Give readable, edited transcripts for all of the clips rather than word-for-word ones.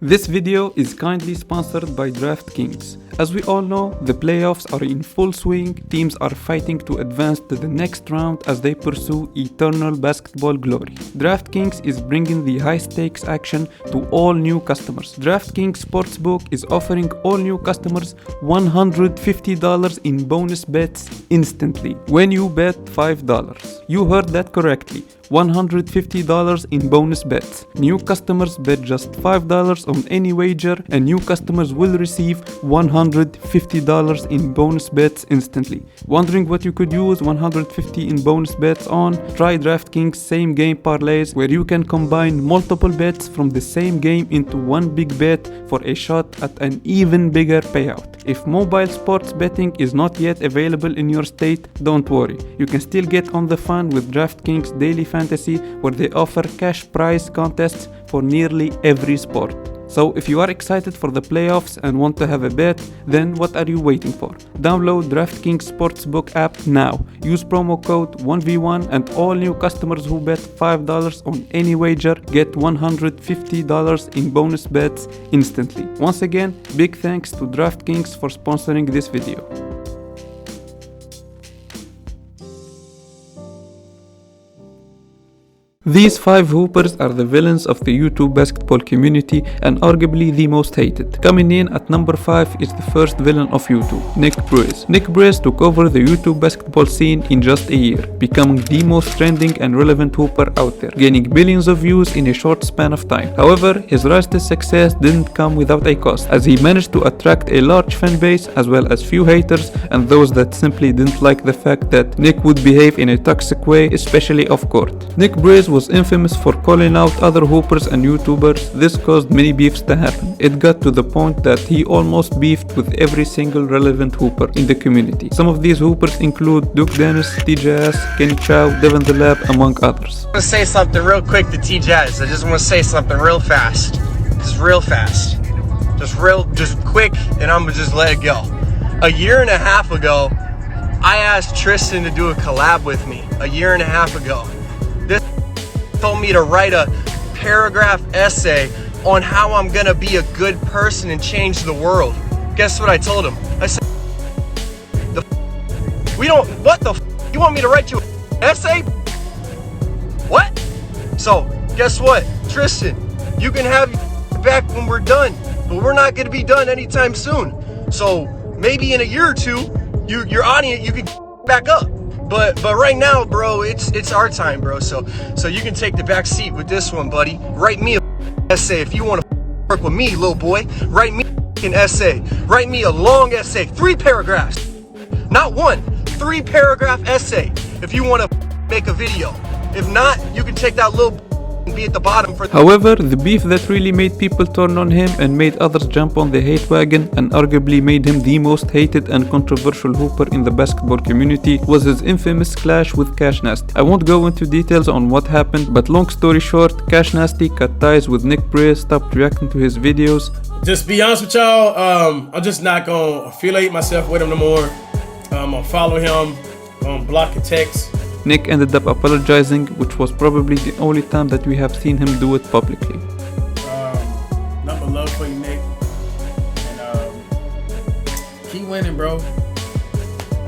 This video is kindly sponsored by DraftKings. As we all know, the playoffs are in full swing. Teams are fighting to advance to the next round as they pursue eternal basketball glory. DraftKings is bringing the high-stakes action to all new customers. DraftKings Sportsbook is offering all new customers $150 in bonus bets instantly when you bet $5. You heard that correctly. $150 in bonus bets. New customers bet just $5 on any wager and new customers will receive $150 in bonus bets instantly. Wondering what you could use $150 in bonus bets on? Try DraftKings same game parlays where you can combine multiple bets from the same game into one big bet for a shot at an even bigger payout. If mobile sports betting is not yet available in your state, don't worry. You can still get on the fun with DraftKings Daily Fantasy where they offer cash prize contests for nearly every sport. So if you are excited for the playoffs and want to have a bet, then what are you waiting for? Download DraftKings Sportsbook app now. Use promo code 1v1 and all new customers who bet $5 on any wager get $150 in bonus bets instantly. Once again, big thanks to DraftKings for sponsoring this video. These 5 hoopers are the villains of the YouTube basketball community and arguably the most hated. Coming in at number 5 is the first villain of YouTube, Nick Briz. Nick Briz took over the YouTube basketball scene in just a year, becoming the most trending and relevant hooper out there, gaining billions of views in a short span of time. However, his rise to success didn't come without a cost, as he managed to attract a large fan base as well as few haters and those that simply didn't like the fact that Nick would behave in a toxic way, especially off court. Nick Briz was infamous for calling out other hoopers and YouTubers. This caused many beefs to happen. It got to the point that he almost beefed with every single relevant hooper in the community. Some of these hoopers include Duke Dennis, TJS, Kenny Chow, Devin the Lab, among others. I want to say something real quick to TJS. I just want to say something real fast. Just real fast. Just quick, and I'm going to just let it go. A year and a half ago, I asked Tristan to do a collab with me. A year and a half ago. This told me to write a paragraph essay on how I'm gonna be a good person and change the world. Guess what I told him? I said, you want me to write you an essay? What? So, guess what? Tristan, you can have your back when we're done, but we're not gonna be done anytime soon. So, maybe in a year or two, your audience, you can back up. But right now, bro, it's our time, bro. So you can take the back seat with this one, buddy. Write me a essay if you want to work with me, little boy. Write me an essay. Write me a long essay, 3 paragraphs, not 1, 3 paragraph essay. If you want to make a video. If not, you can take that little and be at the bottom for. However, the beef that really made people turn on him and made others jump on the hate wagon and arguably made him the most hated and controversial hooper in the basketball community was his infamous clash with Cash Nasty. I won't go into details on what happened, but long story short, Cash Nasty cut ties with Nick Briz, stopped reacting to his videos. Just be honest with y'all, I'm just not gonna affiliate myself with him no more. I'm gonna follow him, block the text. Nick ended up apologizing, which was probably the only time that we have seen him do it publicly. Nothing but love for you, Nick. And keep winning, bro.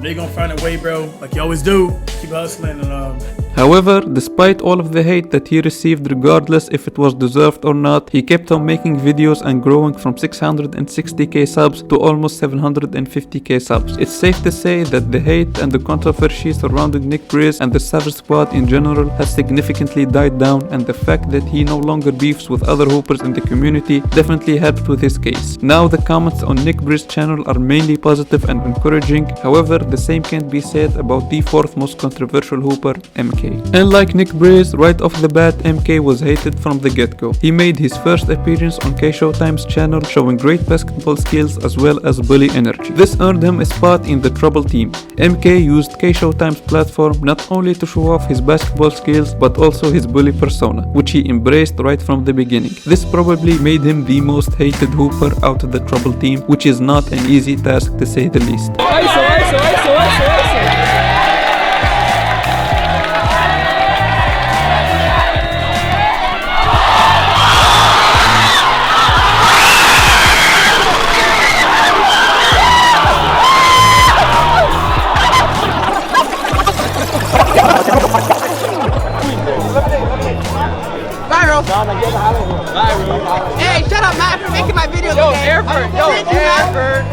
They're gonna find a way, bro, like you always do. Keep hustling and However, despite all of the hate that he received, regardless if it was deserved or not, he kept on making videos and growing from 660k subs to almost 750k subs. It's safe to say that the hate and the controversy surrounding Nick Briz and the Savage Squad in general has significantly died down, and the fact that he no longer beefs with other hoopers in the community definitely helped with his case. Now the comments on Nick Briz's channel are mainly positive and encouraging. However, the same can't be said about the 4th most controversial hooper, MK. Unlike Nick Briz, right off the bat, MK was hated from the get-go. He made his first appearance on K-Showtime's channel, showing great basketball skills as well as bully energy. This earned him a spot in the Trouble team. MK used K-Showtime's platform not only to show off his basketball skills, but also his bully persona, which he embraced right from the beginning. This probably made him the most hated hooper out of the Trouble team, which is not an easy task to say the least.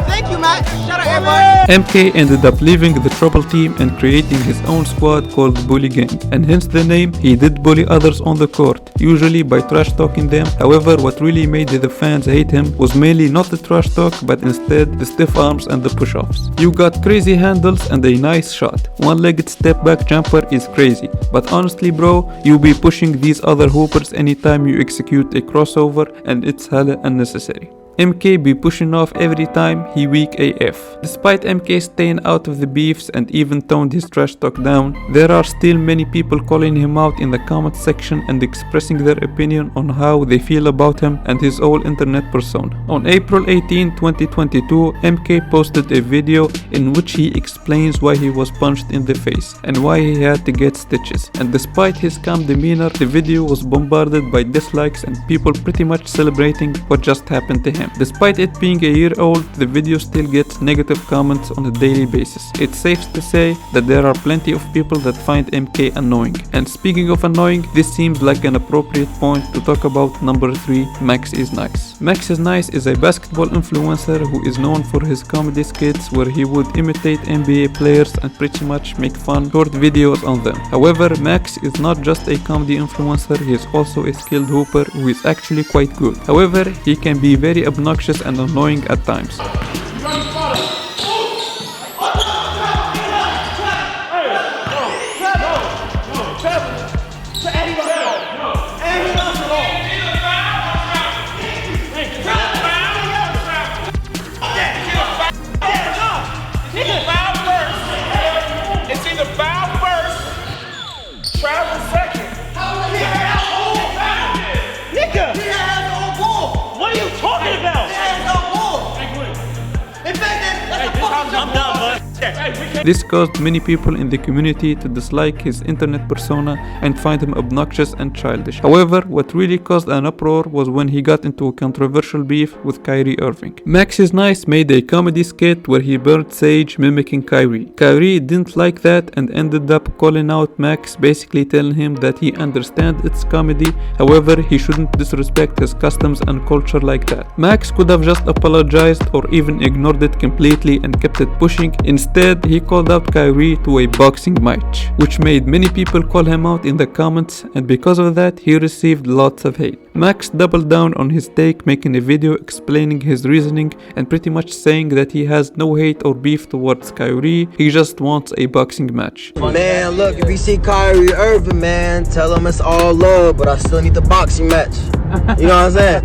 Thank you, Matt. Shout out, everybody. MK ended up leaving the Trouble team and creating his own squad called Bully Gang, and hence the name. He did bully others on the court, usually by trash talking them. However, what really made the fans hate him was mainly not the trash talk, but instead the stiff arms and the push-offs. You got crazy handles and a nice shot. One-legged step back jumper is crazy, but honestly bro, you be pushing these other hoopers anytime you execute a crossover, and it's hella unnecessary. MK be pushing off every time, he weak AF. Despite MK staying out of the beefs and even toned his trash talk down, there are still many people calling him out in the comment section and expressing their opinion on how they feel about him and his whole internet persona. On April 18, 2022, MK posted a video in which he explains why he was punched in the face and why he had to get stitches. And despite his calm demeanor, the video was bombarded by dislikes and people pretty much celebrating what just happened to him. Despite it being a year old, the video still gets negative comments on a daily basis. It's safe to say that there are plenty of people that find MK annoying. And speaking of annoying, this seems like an appropriate point to talk about number 3, Maxisnicee. Maxisnicee is a basketball influencer who is known for his comedy skits where he would imitate NBA players and pretty much make fun short videos on them. However, Max is not just a comedy influencer, he is also a skilled hooper who is actually quite good. However, he can be very obnoxious and annoying at times. This caused many people in the community to dislike his internet persona and find him obnoxious and childish. However, what really caused an uproar was when he got into a controversial beef with Kyrie Irving. Maxisnicee made a comedy skit where he burned sage mimicking Kyrie. Kyrie didn't like that and ended up calling out Max, basically telling him that he understands it's comedy, however he shouldn't disrespect his customs and culture like that. Max could have just apologized or even ignored it completely and kept it pushing. Instead, he called out Kyrie to a boxing match, which made many people call him out in the comments, and because of that he received lots of hate. Max doubled down on his take, making a video explaining his reasoning and pretty much saying that he has no hate or beef towards Kyrie, he just wants a boxing match. Man, look, if you see Kyrie Irving, man, tell him it's all love, but I still need the boxing match. You know what I'm saying?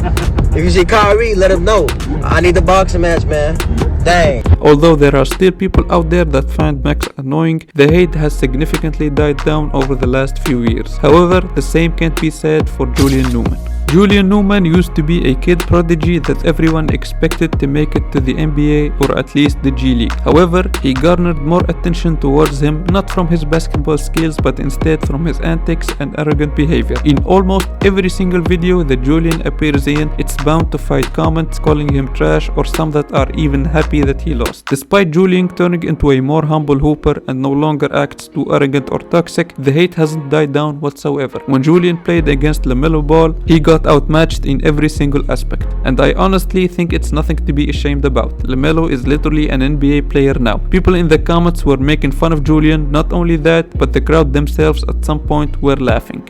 If you see Kyrie, let him know. I need the boxing match, man. Dang. Although there are still people out there that find Max annoying, the hate has significantly died down over the last few years. However, the same can't be said for Julian Newman. Julian Newman used to be a kid prodigy that everyone expected to make it to the NBA or at least the G League. However, he garnered more attention towards him not from his basketball skills but instead from his antics and arrogant behavior. In almost every single video that Julian appears in, it's bound to fight comments calling him trash or some that are even happy that he lost. Despite Julian turning into a more humble hooper and no longer acts too arrogant or toxic, the hate hasn't died down whatsoever. When Julian played against LaMelo Ball, he got outmatched in every single aspect, and I honestly think it's nothing to be ashamed about. LaMelo is literally an NBA player now. People in the comments were making fun of Julian. Not only that, but the crowd themselves at some point were laughing.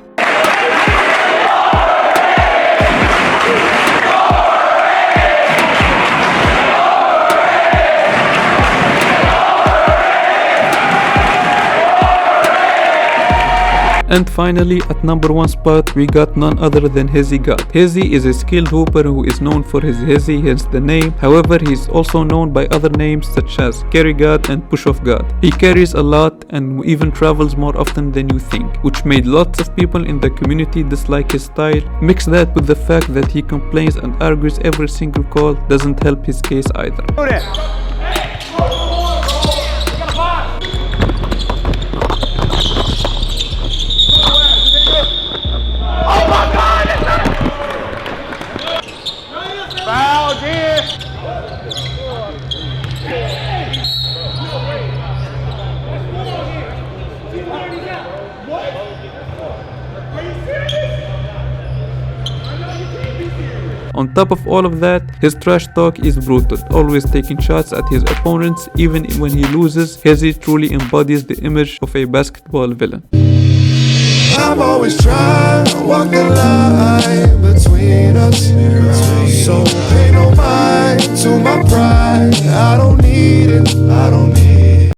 And finally, at number 1 spot, we got none other than Hezi God. Hezi is a skilled hooper who is known for his Hezi, hence the name. However, he is also known by other names such as Carry God and Push Off God. He carries a lot and even travels more often than you think, which made lots of people in the community dislike his style. Mix that with the fact that he complains and argues every single call doesn't help his case either. On top of all of that, his trash talk is brutal, always taking shots at his opponents. Even when he loses, Hezi truly embodies the image of a basketball villain. I'm always trying to walk the line between us. So